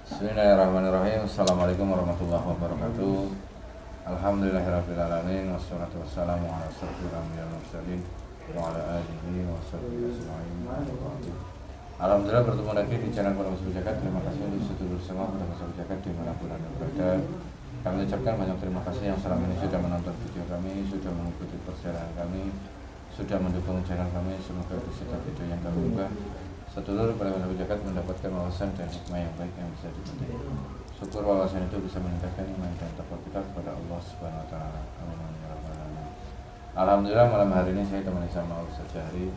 Bismillahirrahmanirrahim. Assalamualaikum warahmatullahi wabarakatuh. Alhamdulillahirrahmanirrahim. Wassalatu wassalamu ala asyrofil anbiya'i wal mursalin wa ala alihi wa sahbihi ajma'in. Alhamdulillah bertemu lagi di channel Pondok Pesantren Zakat. Terima kasih untuk sedulur semua Pondok Pesantren Zakat dimanapun Anda berada. Kami ucapkan banyak terima kasih yang selama ini sudah menonton video kami, sudah mengikuti perjalanan kami, sudah mendukung channel kami. Semoga setiap video yang kami unggah sedulur pada Pondok Zakat mendapatkan wawasan dan hikmah yang baik yang bisa dipetik. Syukur wawasan itu bisa meningkatkan iman dan takwa kita kepada Allah Subhanahu wa taala. Amin ya rabbal alamin. Alhamdulillah malam hari ini saya temani sama Ustaz Jahri.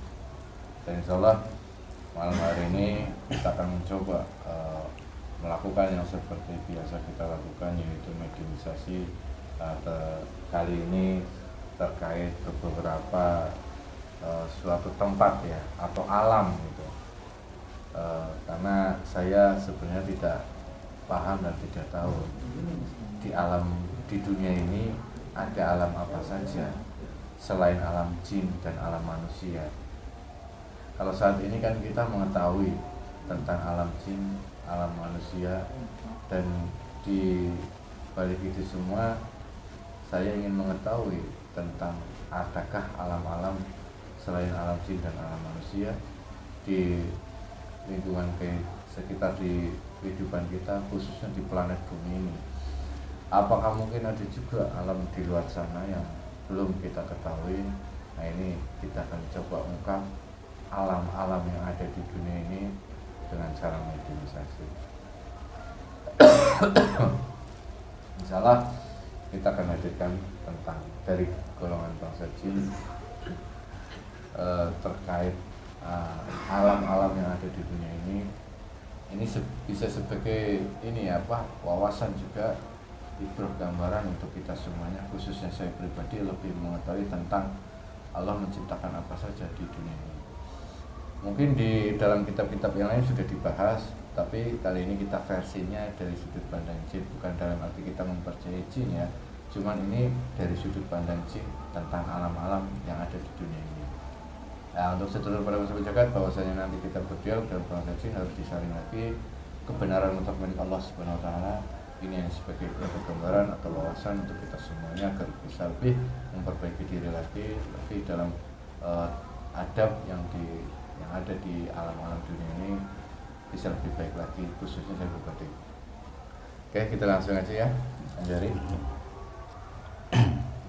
Dan insyaallah malam hari ini kita akan mencoba melakukan yang seperti biasa kita lakukan, yaitu mediumisasi. Kali ini terkait ke beberapa suatu tempat ya atau alam gitu. Karena saya sebenarnya tidak paham dan tidak tahu di dunia ini ada alam apa saja selain alam jin dan alam manusia. Kalau saat ini kan kita mengetahui tentang alam jin, alam manusia, dan di balik itu semua saya ingin mengetahui tentang adakah alam-alam selain alam jin dan alam manusia di lingkungan sekitar di kehidupan kita, khususnya di planet bumi ini. Apakah mungkin ada juga alam di luar sana yang belum kita ketahui? Nah, ini kita akan coba ungkap alam-alam yang ada di dunia ini dengan cara mediumisasi. Insyaallah kita akan hadirkan tentang dari golongan bangsa jin terkait alam-alam yang ada di dunia ini bisa sebagai wawasan juga, ibrah gambaran untuk kita semuanya, khususnya saya pribadi lebih mengetahui tentang Allah menciptakan apa saja di dunia ini. Mungkin di dalam kitab-kitab yang lain sudah dibahas, tapi kali ini kita versinya dari sudut pandang jin, bukan dalam arti kita mempercayai jin ya, cuman ini dari sudut pandang jin tentang alam-alam yang ada di dunia ini. Nah, untuk sedulur pada masyarakat Zakat, bahwasanya nanti kita berdialog dalam bahasa jin harus disaring lagi kebenaran untuk milik Allah Subhanahu wa taala. Ini yang sebagai gambaran atau wawasan untuk kita semuanya agar bisa lebih memperbaiki diri lagi dalam adab yang ada di alam-alam dunia ini bisa lebih baik lagi, khususnya saya pribadi. Oke, kita langsung aja ya, Anjari.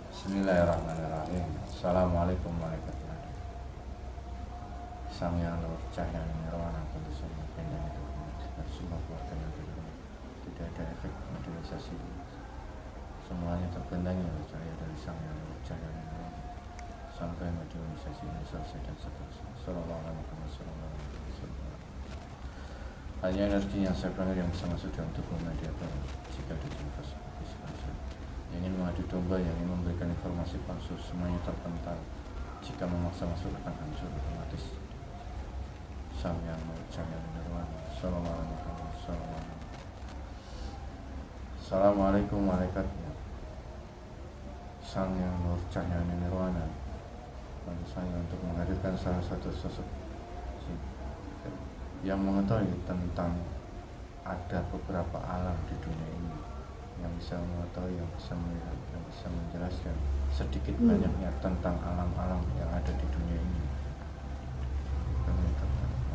Bismillahirrahmanirrahim. Assalamualaikum warahmatullahi wabarakatuh. Sang yang nur cahaya nirwana tentu saja pendang itu semua keluarga yang tidak ada efek mediumisasi, semuanya terbendangi oleh cahaya dari sang yang nur cahaya nirwana sampai mediumisasi ini selesai dan seterusnya. Sallallahu alaihi wasallam. Hanya energi yang saya pelanggar yang bisa masuk dalam tubuh mediator jika dijumpa seperti sengaja yang ingin mengadu domba, yang ingin memberikan informasi palsu, semuanya terpental. Jika memaksa masuk akan hancur otomatis. Sang yang cahaya nirwana. Assalamualaikum malaikatnya. Sang yang nur cahaya nirwana. Lalu saya untuk menghadirkan salah satu sosok yang mengetahui tentang ada beberapa alam di dunia ini, yang bisa mengetahui, yang bisa melihat, yang bisa menjelaskan sedikit banyaknya tentang alam-alam yang ada di dunia ini. Kami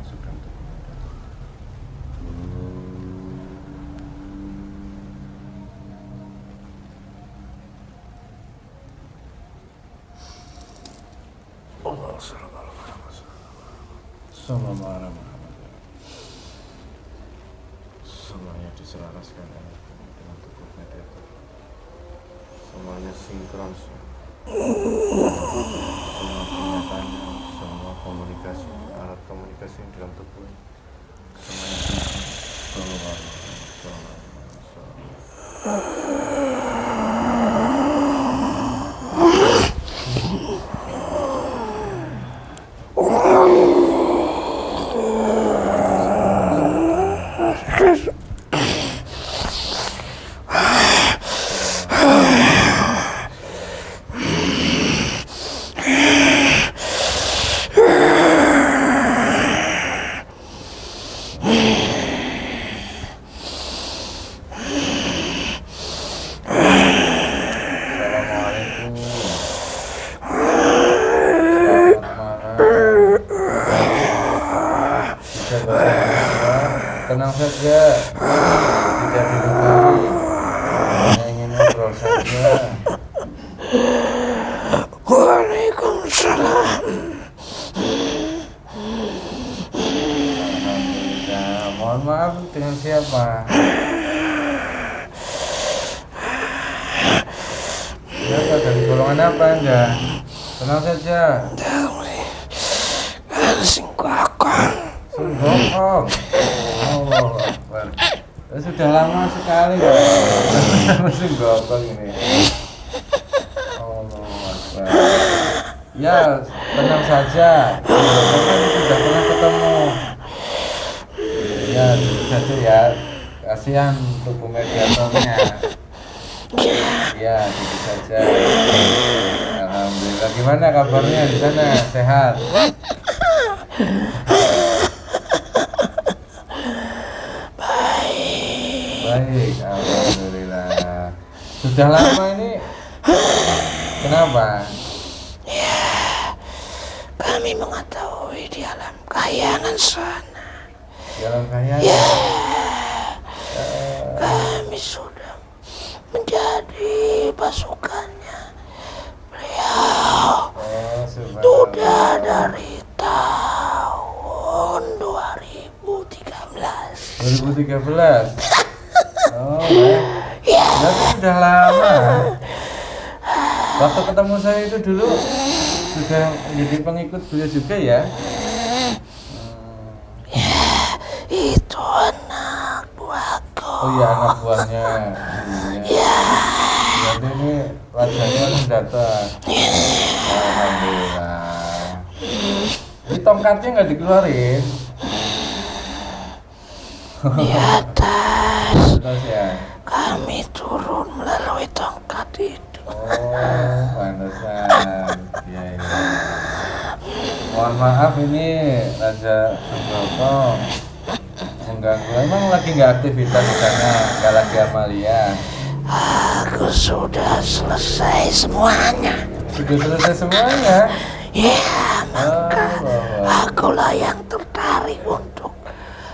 masuk dalam tubuh mediator. Allah sallallahu alaihi wasallam. Semuanya diselaraskan dengan tubuh mediator. Semuanya sinkron. Semua pernyataan, semua komunikasi, alat komunikasi yang dalam tubuh semuanya sinkron. tenang saja, tidak dilukai. Hanya ingin ngobrol saja. Waalaikumsalam. Alhamdulillah. Mohon maaf, dengan siapa? Siapa, dari golongan apa Anda? Tenang saja. Singgokong. Sunggokong. Allah Akbar. Sudah lama sekali ya sama Sunggokong ini. Allah Akbar. Ya, tenang saja. Kan sudah pernah ketemu. Ya, tentu saja ya. Kasihan tubuh mediatornya. Ya, tentu saja. Alhamdulillah. Gimana kabarnya di sana? Sehat? Baik, alhamdulillah. Sudah lama ini. Kenapa? Ya, kami mengetahui di alam kayangan sana. Dalam kayangan. Ya, kami sudah menjadi pasukannya beliau. Oh, Sudah dari tahun 2013. 2013. Oh, baik. Berarti sudah lama. Waktu ketemu saya itu dulu sudah menjadi pengikut beliau juga ya? Itu anak buahku. Oh iya, anak buahnya. Iya. Berarti ini rajanya harus datang. Alhamdulillah. Ini tongkatnya nggak dikeluarin? Di atas Terus ya. kami turun melalui tongkat itu. Oh, pantesan. Iya, iya. Mohon maaf ini Raja Sunggokong mengganggu. Emang lagi nggak aktivitas di sana? Nggak lagi amalia? Aku sudah selesai semuanya. Sudah selesai semuanya? Ya, Oh, akulah yang tertarik untuk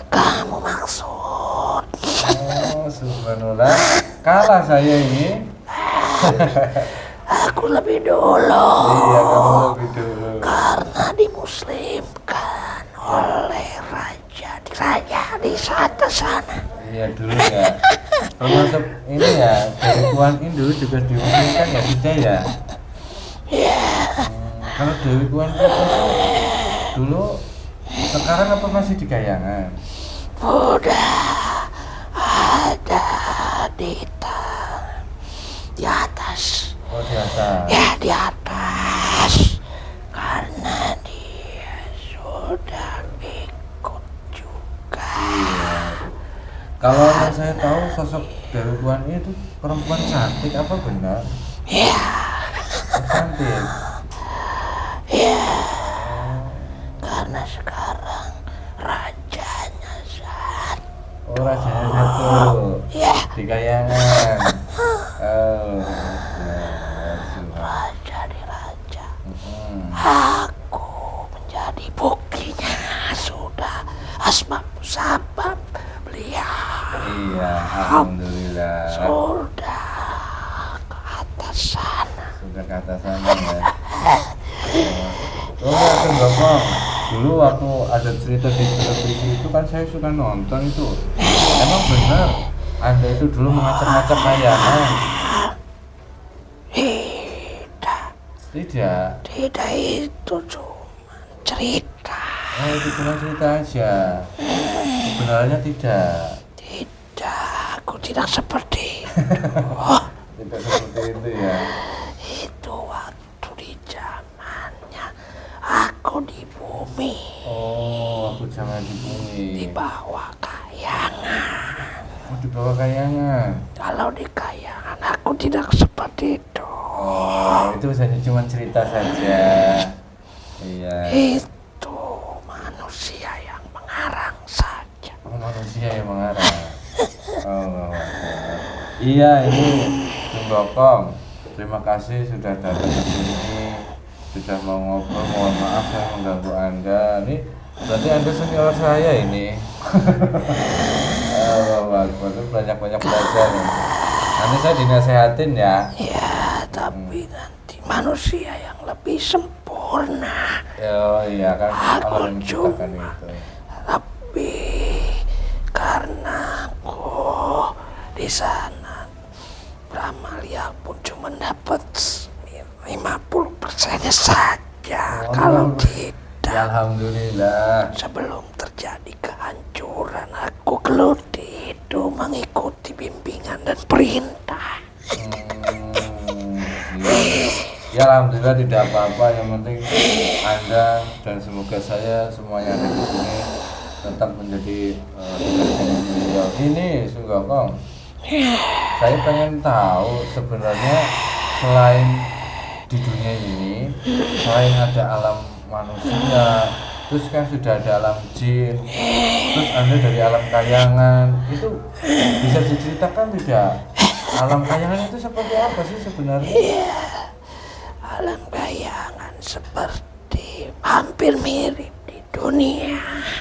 kamu maksud. oh, subhanallah. Kalah saya ini. Aku lebih dulu. Iya, kamu lebih dulu. Karena dimuslimkan oleh raja di atas sana. Iya dulu ya. Termasuk ini ya, dari Kuan Yin dulu juga dimuslimkan ya tidak ya? Kalau Dewi Kuan Yin itu dulu sekarang apa masih di Kayangan? Udah ada di atas. Oh di atas. Ya, di atas. Karena dia sudah ikut juga. Kalau yang saya tahu sosok Dewi Kuan Yin itu perempuan cantik, apa benar? Ya, Oh, cantik. ya. Karena sekarang rajanya Oh rajanya satu. Ya. Di Kayangan. Oh. Raja di raja. Hmm. Aku menjadi buktinya. Sudah asbab musabab beliau Iya, alhamdulillah. sudah ke atas sana. Sudah ke atas sana ya. Oh ya, Sunggokong. Dulu waktu ada cerita di televisi itu kan saya suka nonton itu. Emang benar Anda itu dulu mengacak-ngacak kayangan? Tidak. Tidak, itu cuma cerita. Oh, itu cuma cerita aja. Sebenarnya tidak. Tidak, aku tidak seperti Tidak seperti itu ya. itu. Waktu di zamannya aku di bumi, Oh, aku jangan di di bumi. bawah kayangan. Oh, di bawah kayangan. Kalau di kayangan aku tidak seperti itu. Oh, itu hanya cuma cerita saja. Iya. Itu manusia yang mengarang saja. Oh, manusia yang mengarang. Oh, iya ini Sunggokong. Terima kasih sudah datang ke sini, sudah mau ngobrol. Mohon maaf saya mengganggu Anda. Ini Berarti Anda senior saya ini. Allah Akbar, itu banyak-banyak belajar nih. Nanti saya dinasehatin ya. Ya, tapi nanti manusia yang lebih sempurna. Oh iya kan, Aku Allah yang menciptakan cuma itu. lebih karena aku di sana Bramalia pun cuma dapat 50% saja. Kalau tidak, Ya, alhamdulillah. sebelum terjadi kehancuran, aku gelut itu mengikuti bimbingan dan perintah. Iya. Ya alhamdulillah tidak apa-apa, yang penting Anda dan semoga saya semuanya ada di sini tetap menjadi tugasnya beliau. Ini Sunggokong, saya pengen tahu sebenarnya selain di dunia ini, selain ada alam manusia, terus kan sudah ada alam jin, terus Anda dari alam kayangan, itu bisa diceritakan tidak? Alam kayangan itu seperti apa sih sebenarnya? Alam bayangan seperti hampir mirip di dunia.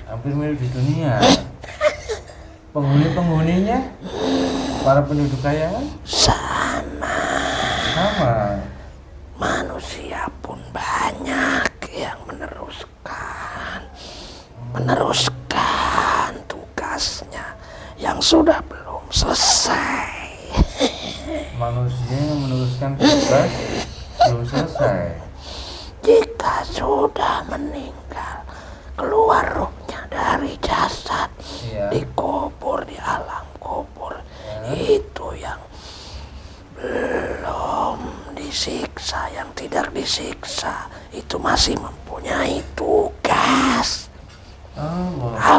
Hampir mirip di dunia. Penghuni-penghuninya, para penduduk kayangan Sama sama. manusia pun banyak yang meneruskan tugasnya yang sudah belum selesai. Manusia yang meneruskan tugas belum selesai. Jika sudah meninggal, keluar ruhnya dari jasad, Iya. dikubur di alam kubur. Ya. Itu yang belum disiksa, yang tidak disiksa itu masih mempunyai tugas.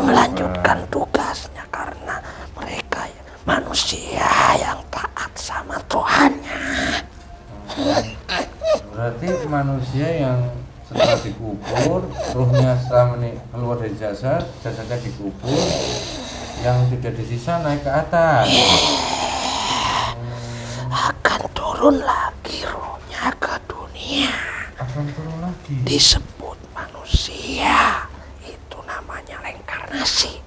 Melanjutkan tugasnya karena mereka manusia yang taat sama Tuhannya. Berarti manusia yang setelah dikubur, ruhnya setelah keluar dari jasad, jasadnya dikubur, yang tidak disisa naik ke atas. Akan turun lagi ruhnya ke dunia. Akan turun lagi. Disebut manusia. Itu namanya reinkarnasi.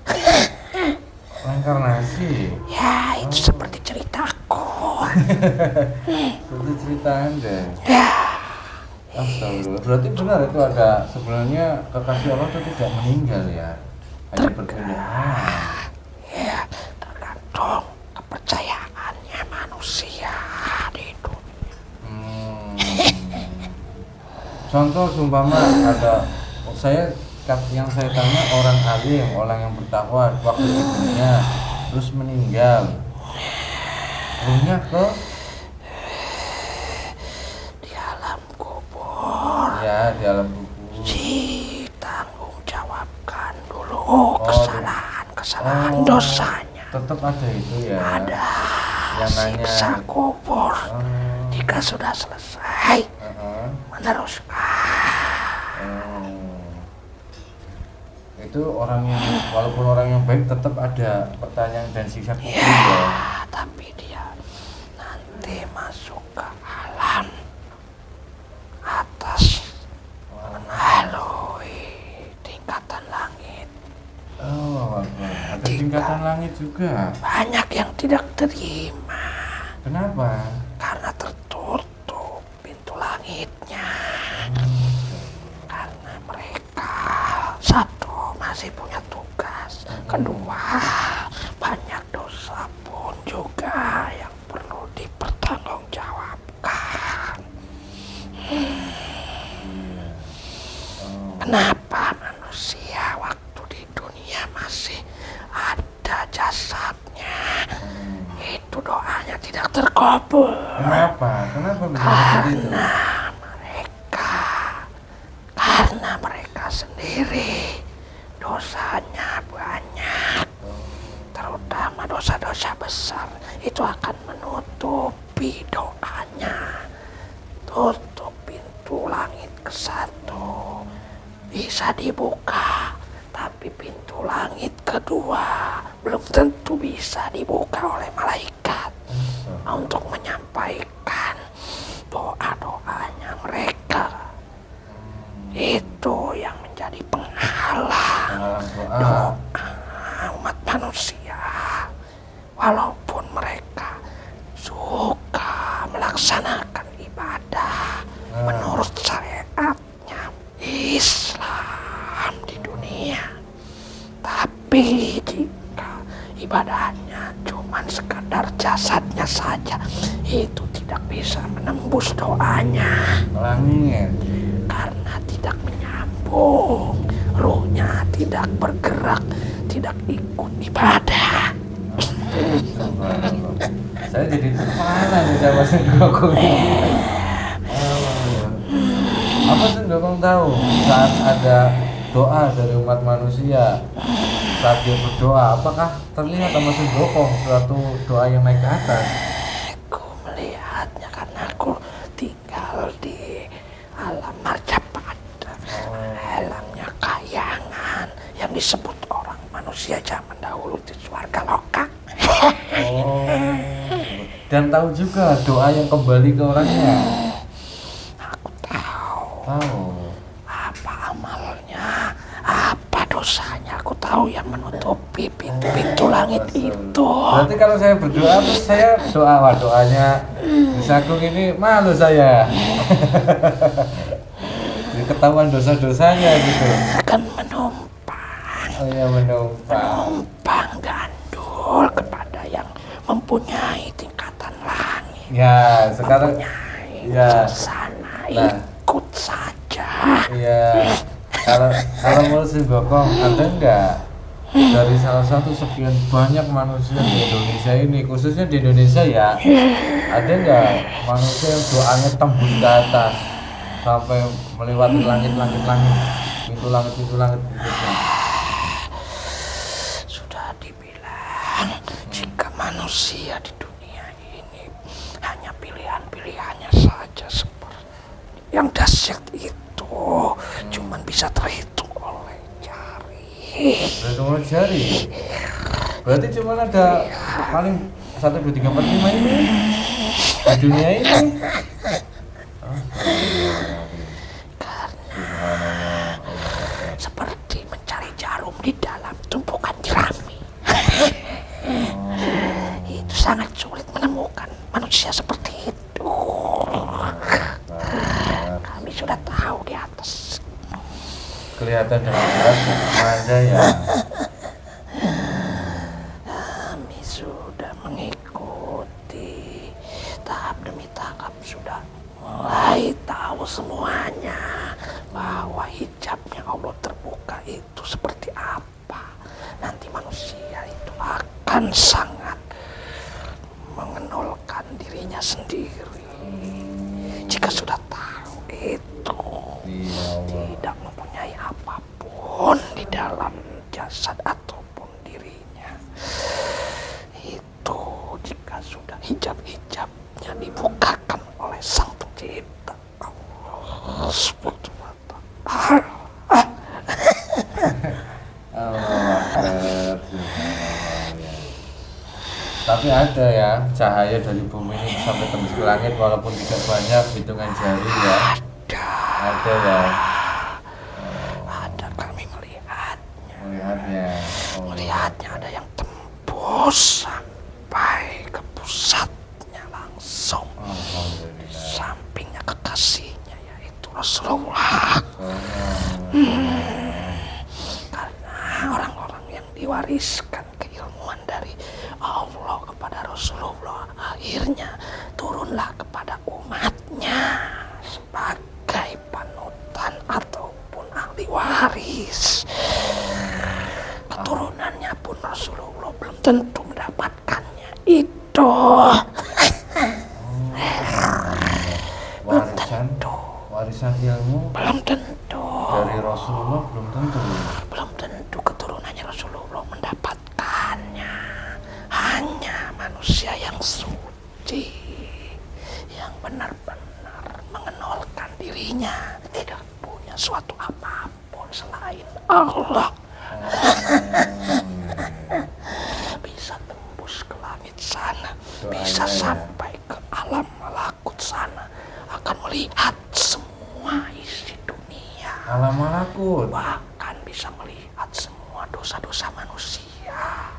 Reinkarnasi. Ya, itu seperti ceritaku. Seperti cerita Anda. Ya, Astagfirullah. Berarti benar itu ada sebenarnya kekasih Allah itu tidak meninggal ya. Hanya berpindah. ya, tergantung kepercayaannya manusia di dunia. Contoh seumpama ada yang saya tanya orang alim, orang yang bertakwa waktu di dunia terus meninggal, ruhnya ke Di alam kubur ya di alam kubur. ditanggung jawabkan dulu kesalahan dosanya. Tetap ada itu ya. Ada yang nanya. siksa kubur. Jika sudah selesai, meneruskan. Itu orang yang walaupun orang yang baik tetap ada pertanyaan dan siksa kubur Ya, ya. tapi dia nanti masuk ke alam atas melalui tingkatan langit. Oh, ada tingkatan langit juga. Banyak yang tidak terima Kenapa? karena tertutup pintu langitnya. Karena mereka satu masih punya tugas, kedua banyak dosa pun juga yang perlu dipertanggungjawabkan. Kenapa manusia waktu di dunia masih ada jasadnya, itu doanya tidak terkabul? Kenapa? Kenapa bisa seperti itu? Karena mereka sendiri dosanya banyak, terutama dosa-dosa besar. Itu akan menutupi doanya. Tutup pintu langit ke-1 bisa dibuka, tapi pintu langit kedua belum tentu bisa dibuka oleh malaikat untuk menyampaikan doa-doanya mereka. Itu yang menjadi penghalang manusia, walaupun mereka suka melaksanakan ibadah menurut syariatnya Islam di dunia, tapi jika ibadahnya cuman sekadar jasadnya saja, itu tidak bisa menembus doanya. Langit. Karena tidak menyambung, ruhnya tidak bergerak, tidak ikut ibadah. Saya jadi terpana nih sama Sendokong ini. Apa Sendokong tahu saat ada doa dari umat manusia, saat dia berdoa, apakah terlihat sama Sendokong suatu doa yang naik ke atas? Aku melihatnya karena aku tinggal di alam marcapada, alamnya kayangan yang disebut orang manusia zaman dahulu itu swarga loka. Oh, dan tahu juga doa yang kembali ke orangnya. Aku tahu Tahu. apa amalnya, apa dosanya. Aku tahu yang menutupi pintu-pintu langit itu. Berarti kalau saya berdoa terus saya doanya bisa Agung ini malu saya. Ketahuan dosa-dosanya gitu. Akan menumpang. Oh iya, menumpang. Menumpang gandul kepada yang mempunyai tingkatan langit. Ya, sekarang Mempunyai ya. sana Nah. ikut saja. Iya. Kalau menurut Sendokong ada enggak dari salah satu sekian banyak manusia di Indonesia ini, khususnya di Indonesia ya, ada enggak manusia yang doanya tembus ke atas sampai melewati langit-langit, pintu langit berikutnya? Sudah dibilang jika manusia di dunia ini hanya pilihan-pilihannya saja seperti yang dahsyat itu, cuman bisa terhitung oleh jari. Berhitung jari. Berarti cuma ada paling 1, 2, 3, 4, 5 ini di dunia ini. Seperti mencari jarum di dalam tumpukan jerami. Itu sangat sulit menemukan manusia seperti itu. Kami sudah tahu di atas. Kelihatan dengan jelas aja ya. Kami sudah mengikuti tahap demi tahap, sudah mulai tahu semuanya bahwa hijabnya Allah terbuka itu seperti apa. Nanti manusia itu akan sangat mengenolkan dirinya sendiri. Jika sudah tahu itu, tidak mempunyai apapun di dalam jasad ataupun dirinya. Itu jika sudah hijab-hijabnya dibukakan oleh Sang Pencipta Allah Subhanahu wa Ta'ala. Tapi ada ya cahaya dari bumi ini sampai tembus ke langit walaupun tidak banyak hitungan jari ya. Ada ya. Ada, kami melihatnya. Melihatnya ada yang tembus sampai ke pusatnya langsung. Di sampingnya kekasihnya yaitu Rasulullah. Karena orang-orang yang diwariskan keilmuan dari Allah kepada Rasulullah, akhirnya turunlah kepada umatnya sebagai panutan ataupun ahli waris. Keturunannya pun Rasulullah belum tentu mendapatkannya itu. Warisan ilmu Belum tentu. dari Rasulullah belum tentu. Belum tentu keturunannya Rasulullah mendapatkannya. Hanya manusia yang suci, yang benar-benar mengenolkan dirinya, tidak punya suatu apapun selain Allah, bisa tembus ke langit sana, bisa sampai ke alam malakut sana, akan melihat semua isi dunia, Alam malakut. bahkan bisa melihat semua dosa-dosa manusia.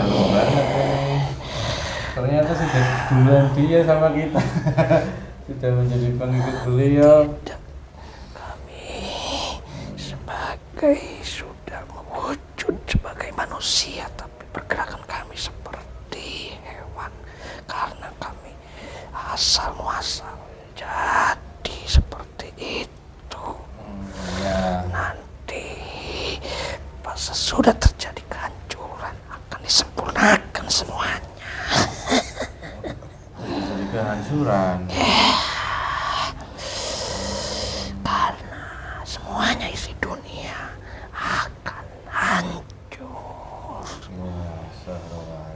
dalam banget ini. Ternyata sudah duluan dia sama kita. Sudah menjadi pengikut beliau. Tidak, kami sebagai sudah mewujud sebagai manusia, tapi pergerakan kami seperti hewan karena kami asal muasal jadi seperti itu. Ya. Nanti pas sudah terjadi kehancuran akan disempurnakan semuanya. Jadi kehancuran. Karena semuanya isi dunia akan hancur,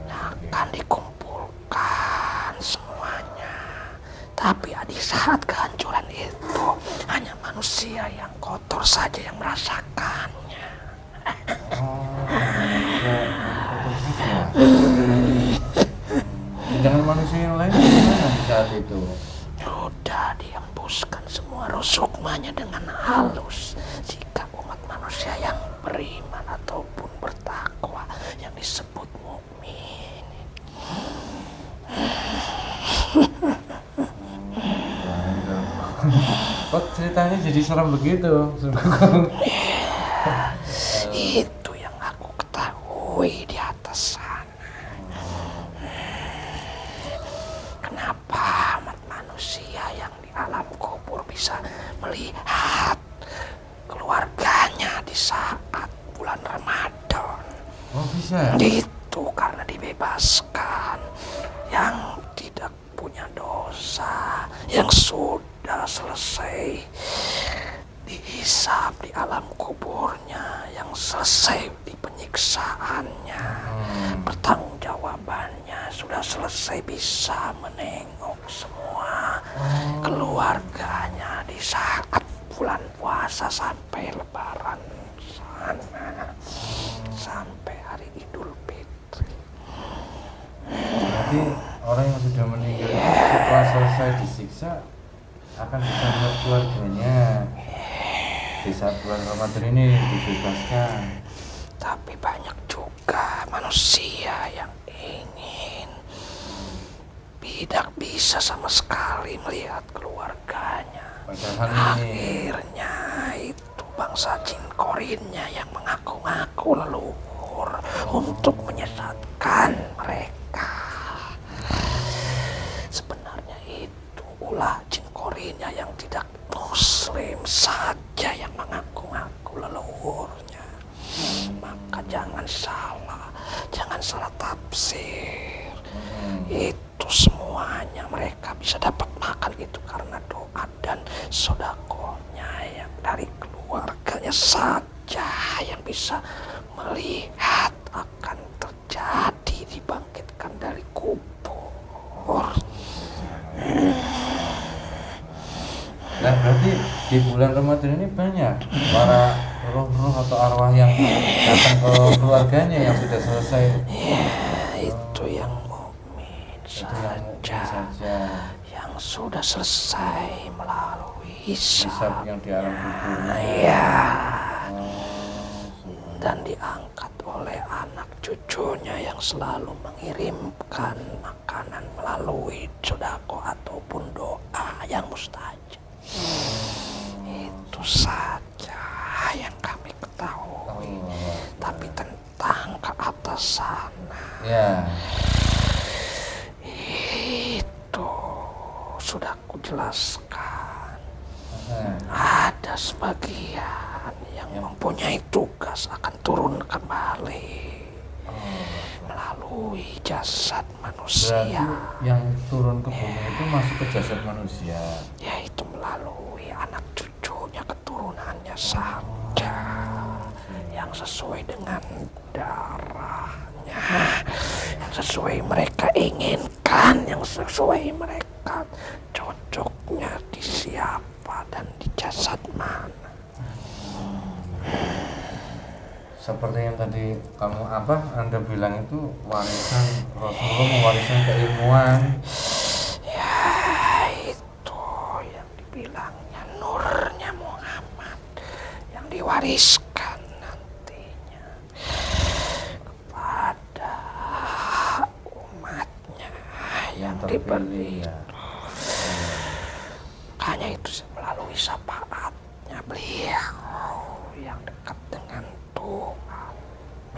akan dikumpulkan semuanya. Tapi di saat kehancuran itu hanya manusia yang kotor saja yang merasakannya. Sedangkan manusia yang lain gimana di saat itu? Sudah dihembuskan semua sukmanya dengan halus. Jika umat manusia yang beriman ataupun bertakwa yang disebut mukmin. Kok ceritanya jadi serem begitu? Itu yang aku ketahui di atas sana. Kenapa umat manusia yang di alam kubur bisa melihat keluarganya di saat bulan Ramadan? Oh bisa? Itu karena dibebaskan. Yang tidak punya dosa, yang sudah selesai dihisab di alam kuburnya, yang selesai di penyiksaannya, pertanggungjawabannya sudah selesai, bisa menengok semua keluarganya di saat bulan puasa sampai lebaran sana, sampai hari Idul Fitri. Berarti orang yang sudah meninggal itu setelah selesai disiksa akan bisa melihat keluarganya di saat bulan Ramadan ini dibebaskan. Tapi banyak juga manusia yang ingin tidak bisa sama sekali melihat keluarganya. Padahal ini Akhirnya itu bangsa jin korinnya yang mengaku-ngaku leluhur untuk menyesatkan mereka. Sebenarnya itu ulah jin korinnya yang tidak muslim saja yang mengaku-ngaku leluhurnya. Maka jangan salah tafsir. Itu semuanya mereka bisa dapat makan itu karena doa dan sodakohnya yang dari keluarganya saja yang bisa melihat akan terjadi dibangkitkan dari kubur. Nah berarti di bulan Ramadan ini banyak para roh-roh atau arwah yang datang ke keluarganya yang sudah selesai. Ya, itu yang mukmin saja yang sudah selesai melalui hisab yang di alam kuburnya. Ya, dan diangkat oleh anak cucunya yang selalu mengirimkan makanan melalui sodako ataupun doa yang mustajab. Itu saja yang kami ketahui. Tapi tentang ke atas sana, Ya. itu sudah kujelaskan. Ada sebagian yang mempunyai tugas akan turun kembali melalui jasad manusia. Berarti yang turun ke bumi itu masuk ke jasad manusia. Yaitu melalui anak cucunya, keturunannya saja yang sesuai dengan darahnya, yang sesuai mereka inginkan, yang sesuai mereka cocoknya di siapa dan di jasad mana. Seperti yang tadi Anda bilang itu warisan Rasulullah, mewariskan keilmuan. Ya, itu yang dibilangnya nurnya Muhammad yang diwariskan nantinya kepada terpilih ya. Hanya itu melalui syafaatnya beliau yang dekat dengan Tuhan,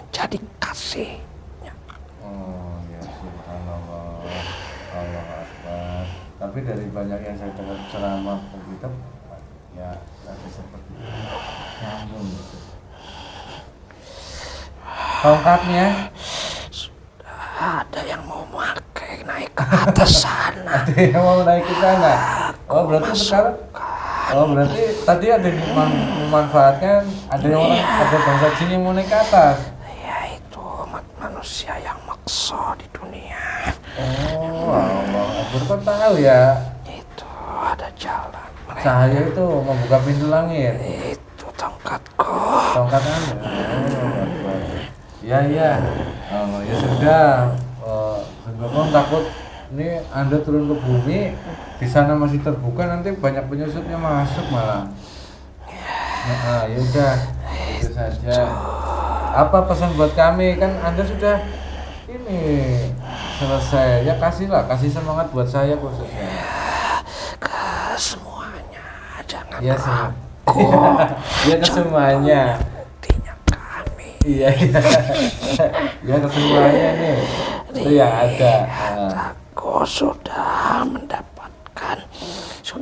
menjadi kasihnya. Oh ya, subhanallah, Allah Akbar. Tapi dari banyak yang saya dengar ceramah begitu, ya ada seperti nyambung gitu. Tongkatnya Sudah ada yang mau pakai naik ke atas sana. ada yang mau naik ke sana. Oh berarti sekarang, oh berarti tadi ada yang memanfaatkan, ada yang orang, ada bangsa jin yang mau naik ke atas. Ya itu manusia yang maksa di dunia. Oh Allah, Akbar, kok tahu ya? Itu ada jalan. Cahaya itu membuka pintu langit. Itu tongkatku. Tongkat anu. Oh, Akbar. Ya ya. Oh, ya sudah. Sebelum takut ini Anda turun ke bumi, di sana masih terbuka, nanti banyak penyusupnya masuk malah. Nah, ya udah, itu saja. Apa pesan buat kami? Kan Anda sudah ini selesai. Ya kasih semangat buat saya khususnya. Ke semuanya, jangan Ya ragu. ya ke semuanya. Buktinya kami. Iya. Ya ke semuanya nih. Itu yang ada. Aku sudah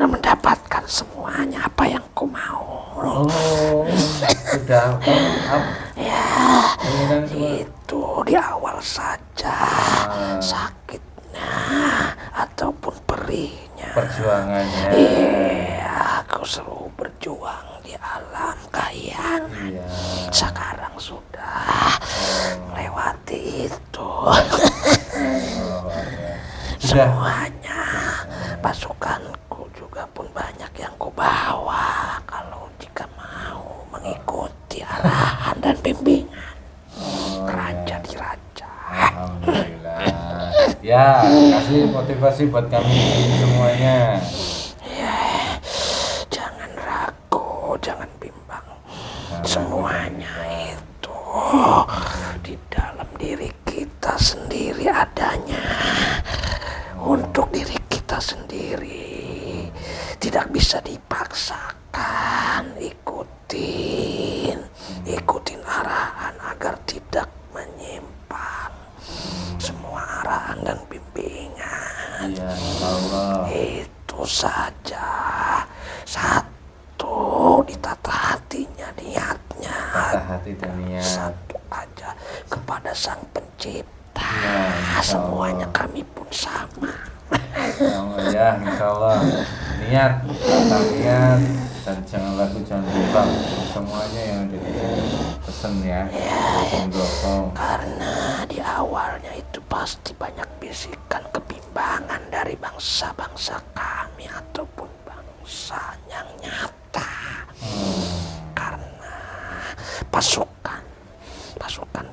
mendapatkan semuanya apa yang ku mau. Oh, sudah. Keinginan semua. Itu di awal saja sakitnya ataupun perihnya. Perjuangannya. Iya, aku selalu berjuang di alam kayangan. Iya. Sekarang sudah melewati itu. Sudah. Semuanya pasukanku juga pun banyak yang ku bawa kalau jika mau mengikuti arahan dan bimbingan raja di raja. Alhamdulillah. Ya, kasih motivasi buat kami semuanya. Ya, jangan ragu, jangan bimbang. Semuanya itu di dalam diri kita sendiri adanya. Untuk diri kita sendiri tidak bisa dipaksakan. Ikutin arahan agar tidak menyimpang. Semua arahan dan bimbingan. Iya, Allah. Itu saja. Satu, ditata hatinya, niatnya. Tata hati dan niat. Satu aja kepada Sang Pencipta. Ya, Semuanya kami pun sama. Ya, insya Allah. Niat, tata niat, dan jangan ragu, jangan bimbang. Semuanya yang ada di sini pesen ya. Mendukung. Karena di awalnya itu pasti banyak bisikan kebimbangan dari bangsa-bangsa kami ataupun bangsa yang nyata. Karena pasukan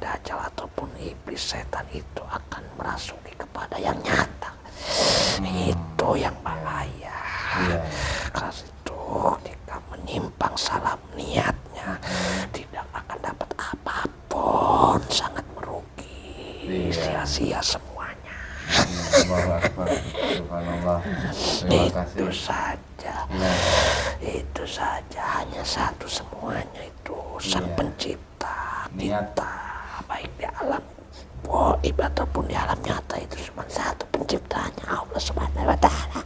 Dajjal ataupun iblis setan itu akan merasuki kepada yang nyata. Itu yang bahaya. Karena itu jika menyimpang salah niatnya tidak akan dapat apapun, sangat merugi, sia-sia semuanya. Subhanallah. Terima kasih. Itu saja. Itu saja, hanya satu semuanya itu Sang Pencipta kita, baik di alam gaib ataupun di alam nyata, itu cuma satu penciptanya, Allah Subhanahu wa Ta'ala.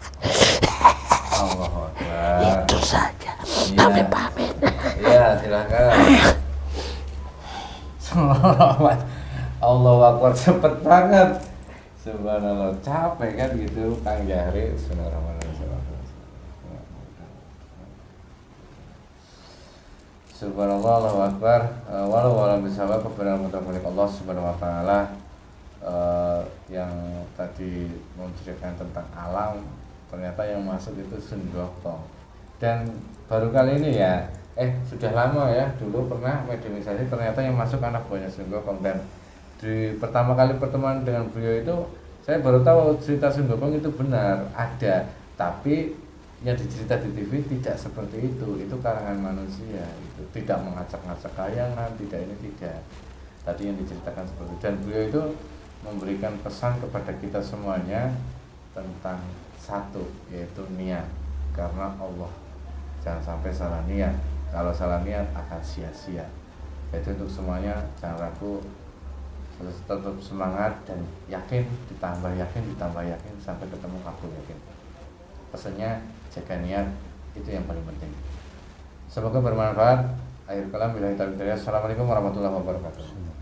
Allahu Akbar. Itu saja. Pamit. Ya, silakan. Selamat. Allahu Akbar, cepet banget. Subhanallah, capek kan gitu Kang Jahri. Subhanallah, Allahu Akbar. Walau bisawab kepada Allah Subhanahu wa Ta'ala yang tadi menceritakan tentang alam, ternyata yang masuk itu Sundoko. Dan baru kali ini ya, sudah lama ya, dulu pernah mediumisasi, ternyata yang masuk anak buahnya Sundoko. Dan di pertama kali pertemuan dengan beliau itu, saya baru tahu cerita Sundoko itu benar ada, tapi yang dicerita di TV tidak seperti itu karangan manusia, itu tidak mengacak-ngacak kayangan, tidak, ini tidak. Tadi yang diceritakan seperti itu, dan beliau itu memberikan pesan kepada kita semuanya tentang satu, yaitu niat. Karena Allah, jangan sampai salah niat. Kalau salah niat akan sia-sia. Jadi untuk semuanya jangan ragu, tetap semangat dan yakin, ditambah yakin sampai ketemu kabul yakin. Pesannya jaga niat, itu yang paling penting. Semoga bermanfaat. Akhir kalam, billahi taufiq. Assalamualaikum warahmatullahi wabarakatuh.